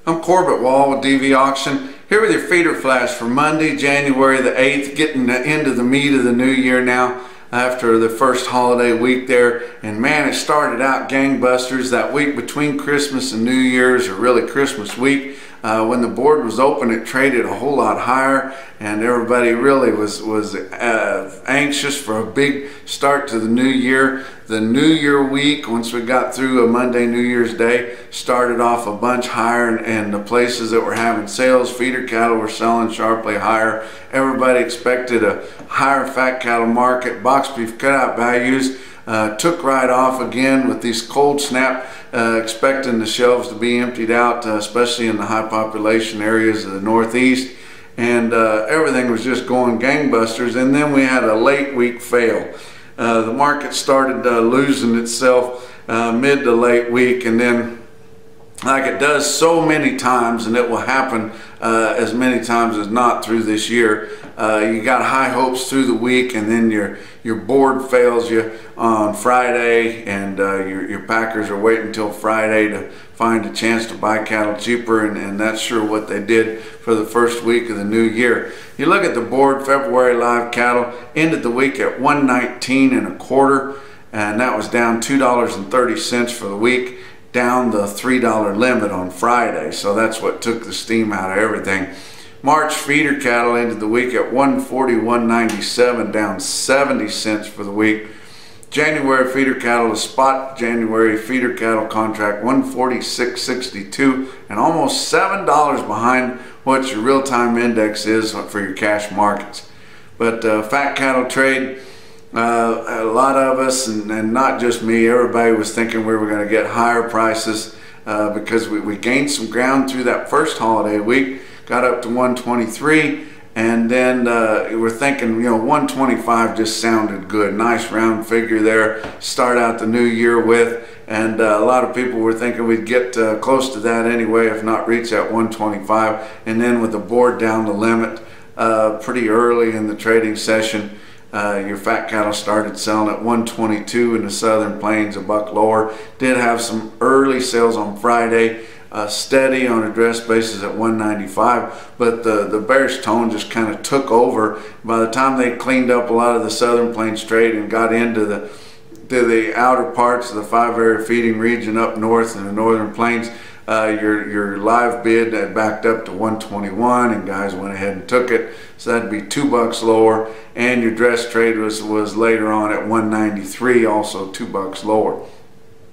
I'm Corbett Wall with DV Auction, here with your feeder flash for Monday, January the 8th, getting into the meat of the new year now after the first holiday week there. And man, it started out gangbusters. That week between Christmas and New Year's, or really Christmas week, when the board was open, it traded a whole lot higher, and everybody really was anxious for a big start to the new year. The New Year week, once we got through a Monday, New Year's Day, started off a bunch higher, and the places that were having sales, feeder cattle were selling sharply higher. Everybody expected a higher fat cattle market. Box beef cutout values took right off again with these cold snap, expecting the shelves to be emptied out, especially in the high population areas of the Northeast. And everything was just going gangbusters. And then we had a late week fail. The market started losing itself mid to late week, and then, like it does so many times, and it will happen as many times as not through this year, you got high hopes through the week, and then your board fails you on Friday, and your packers are waiting until Friday to find a chance to buy cattle cheaper, and that's sure what they did for the first week of the new year. You look at the board, February live cattle ended the week at 119 1/4, and that was down $2.30 for the week, down the $3 limit on Friday. So that's what took the steam out of everything. March feeder cattle ended the week at 141.97, down 70 cents for the week. January feeder cattle, the spot January feeder cattle contract, 146.62, and almost $7 behind what your real-time index is for your cash markets. But fat cattle trade, a lot of us, and not just me, everybody was thinking we were going to get higher prices because we gained some ground through that first holiday week, got up to 123, and then we're thinking, 125 just sounded good. Nice round figure there, start out the new year with, and a lot of people were thinking we'd get close to that anyway, if not reach that 125. And then with the board down the limit pretty early in the trading session, your fat cattle started selling at 122 in the Southern Plains, a buck lower. Did have some early sales on Friday, steady on a dress basis at 195, but the bearish tone just kind of took over. By the time they cleaned up a lot of the Southern Plains trade and got into the outer parts of the 5-area feeding region up north in the Northern Plains, your live bid had backed up to 121, and guys went ahead and took it. So that'd be $2 lower, and your dress trade was later on at 193, also $2 lower.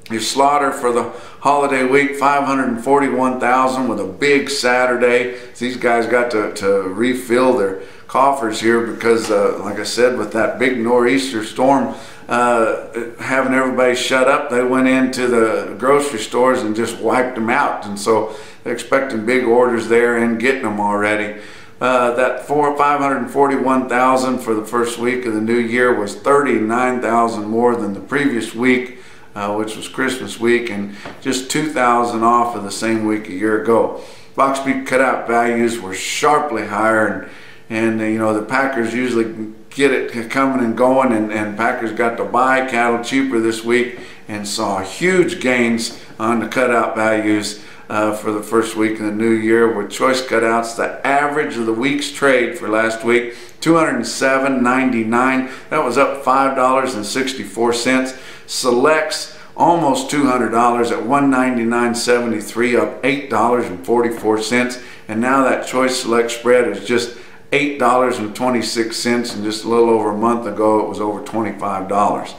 Your slaughter for the holiday week, 541,000 with a big Saturday. These guys got to refill their coffers here because, like I said, with that big nor'easter storm having everybody shut up, they went into the grocery stores and just wiped them out. And so they're expecting big orders there and getting them already. That 541,000 for the first week of the new year was 39,000 more than the previous week, which was Christmas week, and just 2,000 off of the same week a year ago. Box beef cutout values were sharply higher, and the packers usually get it coming and going, and packers got to buy cattle cheaper this week and saw huge gains on the cutout values for the first week of the new year. With choice cutouts, the average of the week's trade for last week, $207.99. That was up $5.64. Selects almost $200 at $199.73, up $8.44. And now that choice select spread is just $8.26, and just a little over a month ago it was over $25.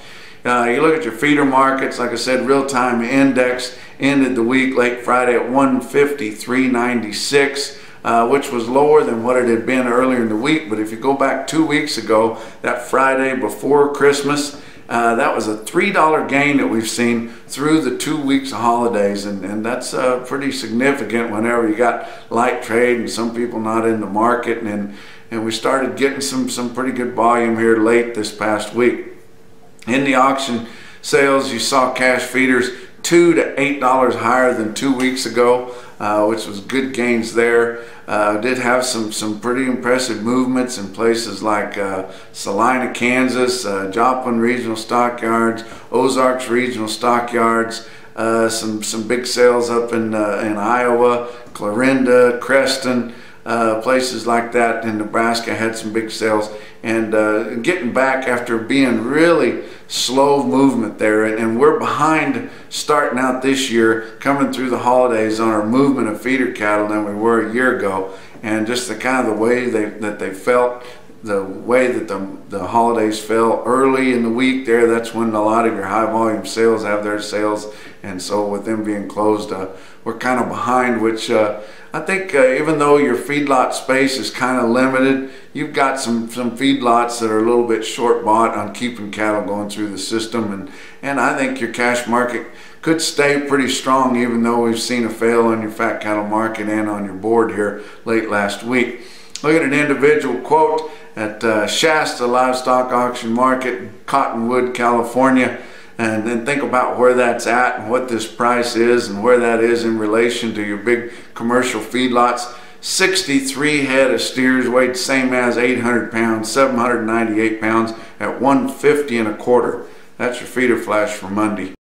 You look at your feeder markets, like I said, real-time index ended the week late Friday at 153.96, which was lower than what it had been earlier in the week. But if you go back 2 weeks ago, that Friday before Christmas, that was a $3 gain that we've seen through the 2 weeks of holidays, and that's pretty significant whenever you got light trade and some people not in the market, and we started getting some pretty good volume here late this past week. In the auction sales, you saw cash feeders $2 to $8 higher than 2 weeks ago, which was good gains there. Did have some pretty impressive movements in places like Salina, Kansas, Joplin Regional Stockyards, Ozarks Regional Stockyards, some big sales up in Iowa, Clarinda, Creston, places like that in Nebraska had some big sales. And getting back after being really slow movement there, and we're behind starting out this year, coming through the holidays on our movement of feeder cattle than we were a year ago. And just the kind of the way that they felt, the way that the holidays fell early in the week there, that's when a lot of your high volume sales have their sales. And so with them being closed, we're kind of behind, which I think even though your feedlot space is kind of limited, you've got some feedlots that are a little bit short bought on keeping cattle going through the system. And I think your cash market could stay pretty strong, even though we've seen a fail on your fat cattle market and on your board here late last week. Look at an individual quote at Shasta Livestock Auction Market, Cottonwood, California, and then think about where that's at and what this price is and where that is in relation to your big commercial feedlots. 63 head of steers weighed same as 800 pounds, 798 pounds at 150 1/4. That's your feeder flash for Monday.